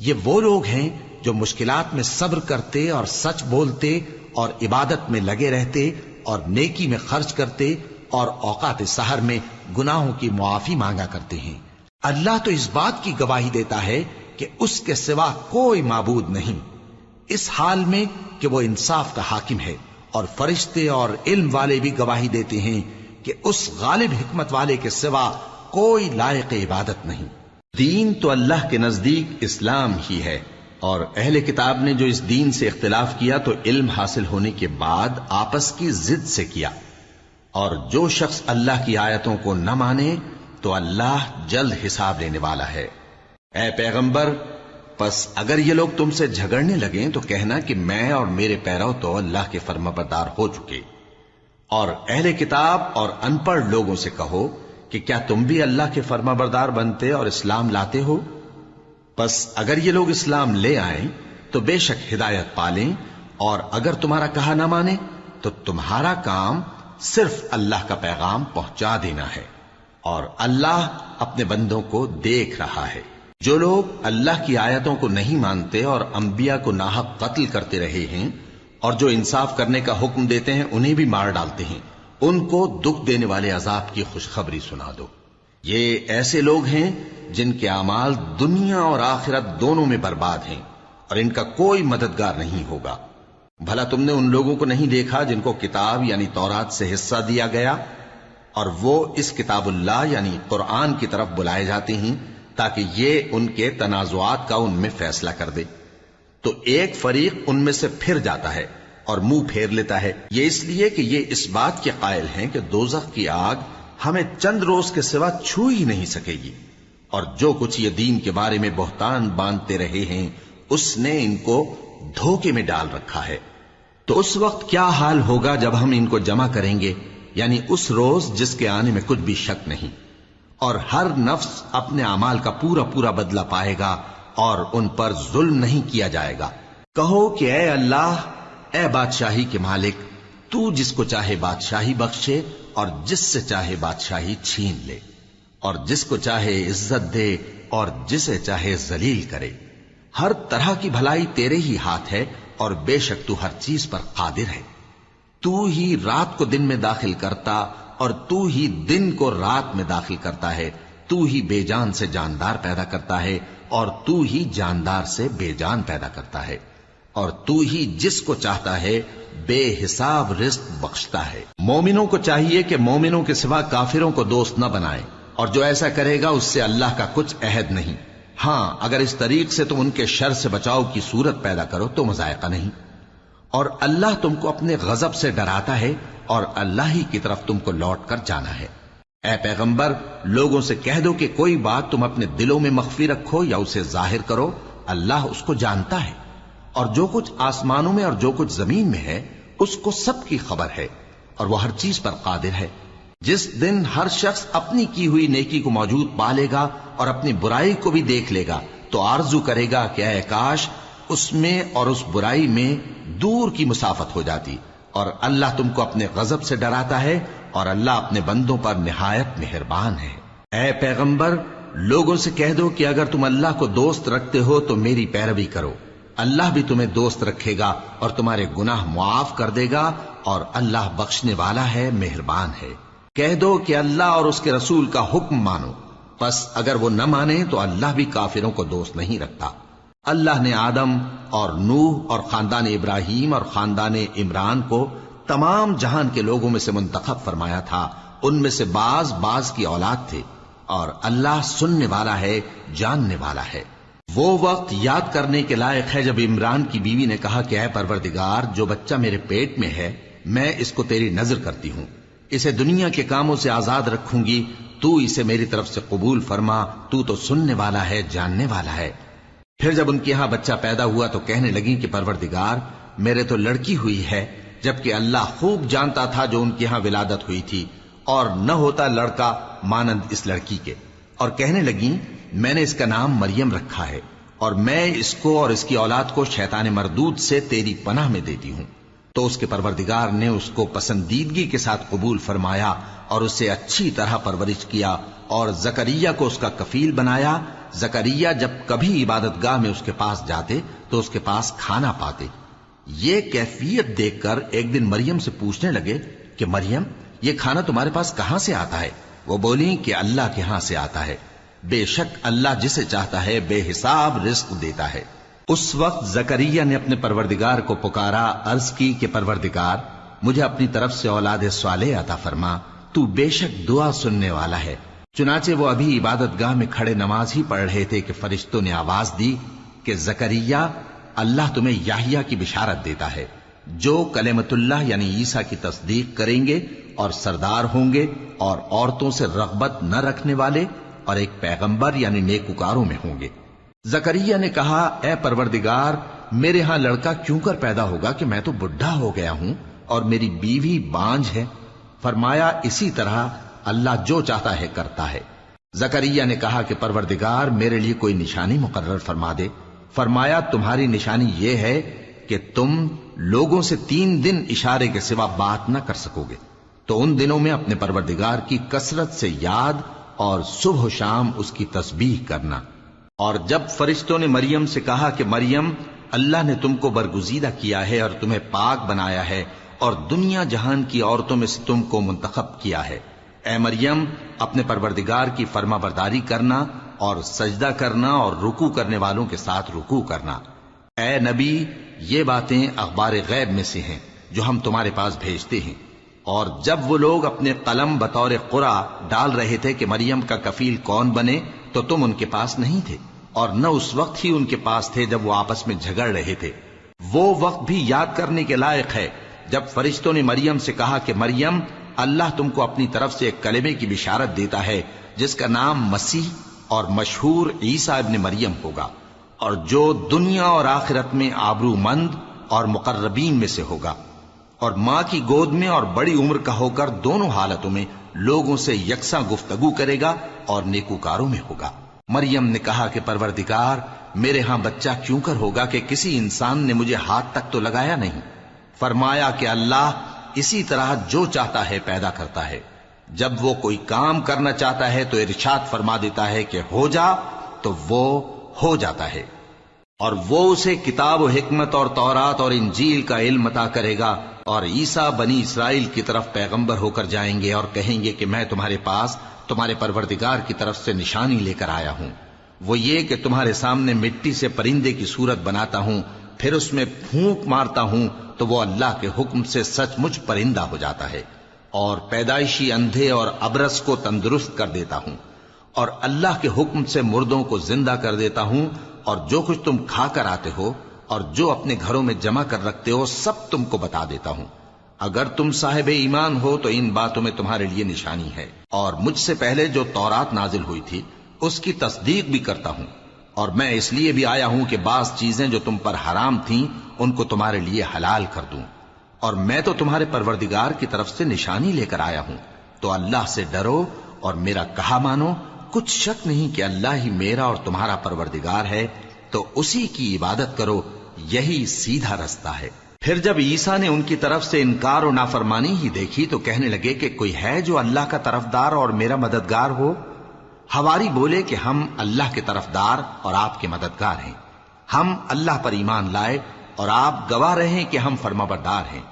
یہ وہ لوگ ہیں جو مشکلات میں صبر کرتے اور سچ بولتے اور عبادت میں لگے رہتے اور نیکی میں خرچ کرتے اور اوقات سحر میں گناہوں کی معافی مانگا کرتے ہیں۔ اللہ تو اس بات کی گواہی دیتا ہے کہ اس کے سوا کوئی معبود نہیں، اس حال میں کہ وہ انصاف کا حاکم ہے، اور فرشتے اور علم والے بھی گواہی دیتے ہیں کہ اس غالب حکمت والے کے سوا کوئی لائق عبادت نہیں۔ دین تو اللہ کے نزدیک اسلام ہی ہے، اور اہل کتاب نے جو اس دین سے اختلاف کیا تو علم حاصل ہونے کے بعد آپس کی ضد سے کیا، اور جو شخص اللہ کی آیتوں کو نہ مانے تو اللہ جلد حساب لینے والا ہے۔ اے پیغمبر، پس اگر یہ لوگ تم سے جھگڑنے لگیں تو کہنا کہ میں اور میرے پیرو تو اللہ کے فرمانبردار ہو چکے، اور اہل کتاب اور ان پڑھ لوگوں سے کہو کہ کیا تم بھی اللہ کے فرمانبردار بنتے اور اسلام لاتے ہو؟ پس اگر یہ لوگ اسلام لے آئیں تو بے شک ہدایت پالیں، اور اگر تمہارا کہا نہ مانے تو تمہارا کام صرف اللہ کا پیغام پہنچا دینا ہے، اور اللہ اپنے بندوں کو دیکھ رہا ہے۔ جو لوگ اللہ کی آیتوں کو نہیں مانتے اور انبیاء کو ناحق قتل کرتے رہے ہیں، اور جو انصاف کرنے کا حکم دیتے ہیں انہیں بھی مار ڈالتے ہیں، ان کو دکھ دینے والے عذاب کی خوشخبری سنا دو۔ یہ ایسے لوگ ہیں جن کے اعمال دنیا اور آخرت دونوں میں برباد ہیں، اور ان کا کوئی مددگار نہیں ہوگا۔ بھلا تم نے ان لوگوں کو نہیں دیکھا جن کو کتاب یعنی تورات سے حصہ دیا گیا، اور وہ اس کتاب اللہ یعنی قرآن کی طرف بلائے جاتے ہیں تاکہ یہ ان کے تنازعات کا ان میں فیصلہ کر دے، تو ایک فریق ان میں سے پھر جاتا ہے اور منہ پھیر لیتا ہے، یہ اس لیے کہ یہ اس بات کے قائل ہیں کہ دوزخ کی آگ ہمیں چند روز کے سوا چھو ہی نہیں سکے گی، اور جو کچھ یہ دین کے بارے میں بہتان باندھتے رہے ہیں اس نے ان کو دھوکے میں ڈال رکھا ہے۔ تو اس وقت کیا حال ہوگا جب ہم ان کو جمع کریں گے، یعنی اس روز جس کے آنے میں کچھ بھی شک نہیں، اور ہر نفس اپنے اعمال کا پورا پورا بدلہ پائے گا، اور ان پر ظلم نہیں کیا جائے گا۔ کہو کہ اے اللہ، اے بادشاہی کے مالک، تو جس کو چاہے بادشاہی بخشے اور جس سے چاہے بادشاہی چھین لے، اور جس کو چاہے عزت دے اور جسے چاہے ذلیل کرے۔ ہر طرح کی بھلائی تیرے ہی ہاتھ ہے، اور بے شک تو ہر چیز پر قادر ہے۔ تو ہی رات کو دن میں داخل کرتا اور تو ہی دن کو رات میں داخل کرتا ہے، تو ہی بے جان سے جاندار پیدا کرتا ہے اور تو ہی جاندار سے بے جان پیدا کرتا ہے، اور تو ہی جس کو چاہتا ہے بے حساب رزق بخشتا ہے۔ مومنوں کو چاہیے کہ مومنوں کے سوا کافروں کو دوست نہ بنائیں، اور جو ایسا کرے گا اس سے اللہ کا کچھ عہد نہیں۔ ہاں، اگر اس طریق سے تم ان کے شر سے بچاؤ کی صورت پیدا کرو تو مذائقہ نہیں، اور اللہ تم کو اپنے غضب سے ڈراتا ہے، اور اللہ ہی کی طرف تم کو لوٹ کر جانا ہے۔ اے پیغمبر، لوگوں سے کہہ دو کہ کوئی بات تم اپنے دلوں میں مخفی رکھو یا اسے ظاہر کرو، اللہ اس کو جانتا ہے، اور جو کچھ آسمانوں میں اور جو کچھ زمین میں ہے اس کو سب کی خبر ہے، اور وہ ہر چیز پر قادر ہے۔ جس دن ہر شخص اپنی کی ہوئی نیکی کو موجود پا لے گا اور اپنی برائی کو بھی دیکھ لے گا تو آرزو کرے گا کہ اے کاش اس میں اور اس برائی میں دور کی مسافت ہو جاتی، اور اللہ تم کو اپنے غضب سے ڈراتا ہے، اور اللہ اپنے بندوں پر نہایت مہربان ہے۔ اے پیغمبر، لوگوں سے کہہ دو کہ اگر تم اللہ کو دوست رکھتے ہو تو میری پیروی کرو، اللہ بھی تمہیں دوست رکھے گا اور تمہارے گناہ معاف کر دے گا، اور اللہ بخشنے والا ہے، مہربان ہے۔ کہہ دو کہ اللہ اور اس کے رسول کا حکم مانو، پس اگر وہ نہ مانے تو اللہ بھی کافروں کو دوست نہیں رکھتا۔ اللہ نے آدم اور نوح اور خاندان ابراہیم اور خاندان عمران کو تمام جہان کے لوگوں میں سے منتخب فرمایا تھا، ان میں سے بعض کی اولاد تھے، اور اللہ سننے والا ہے، جاننے والا ہے۔ وہ وقت یاد کرنے کے لائق ہے جب عمران کی بیوی نے کہا کہ اے پروردگار، جو بچہ میرے پیٹ میں ہے میں اس کو تیری نظر کرتی ہوں، اسے دنیا کے کاموں سے آزاد رکھوں گی، تو اسے میری طرف سے قبول فرما، تو تو سننے والا ہے، جاننے والا ہے۔ پھر جب ان کے ہاں بچہ پیدا ہوا تو کہنے لگی کہ پروردگار، میرے تو لڑکی ہوئی ہے، جبکہ اللہ خوب جانتا تھا جو ان کے ہاں ولادت ہوئی تھی، اور نہ ہوتا لڑکا مانند اس لڑکی کے، اور کہنے لگی میں نے اس کا نام مریم رکھا ہے، اور میں اس کو اور اس کی اولاد کو شیطان مردود سے تیری پناہ میں دیتی ہوں۔ تو اس کے پروردگار نے اس کو پسندیدگی کے ساتھ قبول فرمایا اور اسے اچھی طرح پرورش کیا، اور زکریا کو اس کا کفیل بنایا، زکریا جب کبھی عبادت گاہ میں اس کے پاس جاتے تو اس کے پاس کھانا پاتے۔ یہ کیفیت دیکھ کر ایک دن مریم سے پوچھنے لگے کہ مریم، یہ کھانا تمہارے پاس کہاں سے آتا ہے؟ وہ بولی کہ اللہ کے ہاں سے آتا ہے، بے شک اللہ جسے چاہتا ہے بے حساب رزق دیتا ہے۔ اس وقت زکریا نے اپنے پروردگار کو پکارا، عرض کی کہ پروردگار، مجھے اپنی طرف سے اولاد صالح عطا فرما، تو بے شک دعا سننے والا ہے۔ چنانچہ وہ ابھی عبادت گاہ میں کھڑے نماز ہی پڑھ رہے تھے کہ فرشتوں نے آواز دی کہ زکریا، اللہ تمہیں یحییٰ کی بشارت دیتا ہے، جو کلمۃ اللہ یعنی عیسیٰ کی تصدیق کریں گے اور سردار ہوں گے اور عورتوں سے رغبت نہ رکھنے والے اور ایک پیغمبر یعنی نیکوکاروں میں ہوں گے۔ زکریا نے کہا، اے پروردگار، میرے ہاں لڑکا کیوں کر پیدا ہوگا کہ میں تو بڈھا ہو گیا ہوں اور میری بیوی بانجھ ہے؟ فرمایا، اسی طرح اللہ جو چاہتا ہے کرتا ہے۔ زکریا نے کہا کہ پروردگار، میرے لیے کوئی نشانی مقرر فرما دے۔ فرمایا، تمہاری نشانی یہ ہے کہ تم لوگوں سے 3 دن اشارے کے سوا بات نہ کر سکو گے، تو ان دنوں میں اپنے پروردگار کی کثرت سے یاد اور صبح و شام اس کی تسبیح کرنا۔ اور جب فرشتوں نے مریم سے کہا کہ مریم، اللہ نے تم کو برگزیدہ کیا ہے اور تمہیں پاک بنایا ہے اور دنیا جہان کی عورتوں میں سے تم کو منتخب کیا ہے، اے مریم، اپنے پروردگار کی فرما برداری کرنا اور سجدہ کرنا اور رکوع کرنے والوں کے ساتھ رکوع کرنا۔ اے نبی، یہ باتیں اخبار غیب میں سے ہیں جو ہم تمہارے پاس بھیجتے ہیں۔ اور جب وہ لوگ اپنے قلم بطور قرعہ ڈال رہے تھے کہ مریم کا کفیل کون بنے، تو تم ان کے پاس نہیں تھے، اور نہ اس وقت ہی ان کے پاس تھے جب وہ آپس میں جھگڑ رہے تھے۔ وہ وقت بھی یاد کرنے کے لائق ہے جب فرشتوں نے مریم سے کہا کہ مریم، اللہ تم کو اپنی طرف سے ایک کلمے کی بشارت دیتا ہے جس کا نام مسیح اور مشہور عیسیٰ ابن مریم ہوگا، اور جو دنیا اور آخرت میں آبرو مند اور مقربین میں سے ہوگا، اور ماں کی گود میں اور بڑی عمر کا ہو کر دونوں حالتوں میں لوگوں سے یکساں گفتگو کرے گا اور نیکوکاروں میں ہوگا۔ مریم نے کہا کہ پروردگار، میرے ہاں بچہ کیوں کر ہوگا کہ کسی انسان نے مجھے ہاتھ تک تو لگایا نہیں؟ فرمایا کہ اللہ اسی طرح جو چاہتا ہے پیدا کرتا ہے، جب وہ کوئی کام کرنا چاہتا ہے تو ارشاد فرما دیتا ہے کہ ہو جا، تو وہ ہو جاتا ہے۔ اور وہ اسے کتاب و حکمت اور تورات اور انجیل کا علم عطا کرے گا، اور عیسیٰ بنی اسرائیل کی طرف پیغمبر ہو کر جائیں گے اور کہیں گے کہ میں تمہارے پاس تمہارے پروردگار کی طرف سے نشانی لے کر آیا ہوں، وہ یہ کہ تمہارے سامنے مٹی سے پرندے کی صورت بناتا ہوں، پھر اس میں پھونک مارتا ہوں تو وہ اللہ کے حکم سے سچ مچ پرندہ ہو جاتا ہے، اور پیدائشی اندھے اور ابرص کو تندرست کر دیتا ہوں، اور اللہ کے حکم سے مردوں کو زندہ کر دیتا ہوں، اور جو کچھ تم کھا کر آتے ہو اور جو اپنے گھروں میں جمع کر رکھتے ہو سب تم کو بتا دیتا ہوں۔ اگر تم صاحب ایمان ہو تو ان باتوں میں تمہارے لیے نشانی ہے، اور مجھ سے پہلے جو تورات نازل ہوئی تھی اس کی تصدیق بھی کرتا ہوں، اور میں اس لیے بھی آیا ہوں کہ بعض چیزیں جو تم پر حرام تھیں ان کو تمہارے لیے حلال کر دوں، اور میں تو تمہارے پروردگار کی طرف سے نشانی لے کر آیا ہوں، تو اللہ سے ڈرو اور میرا کہا مانو۔ کچھ شک نہیں کہ اللہ ہی میرا اور تمہارا پروردگار ہے، تو اسی کی عبادت کرو، یہی سیدھا رستہ ہے۔ پھر جب عیسیٰ نے ان کی طرف سے انکار و نافرمانی ہی دیکھی تو کہنے لگے کہ کوئی ہے جو اللہ کا طرفدار اور میرا مددگار ہو؟ حواری بولے کہ ہم اللہ کے طرفدار اور آپ کے مددگار ہیں، ہم اللہ پر ایمان لائے اور آپ گواہ رہے کہ ہم فرمانبردار ہیں۔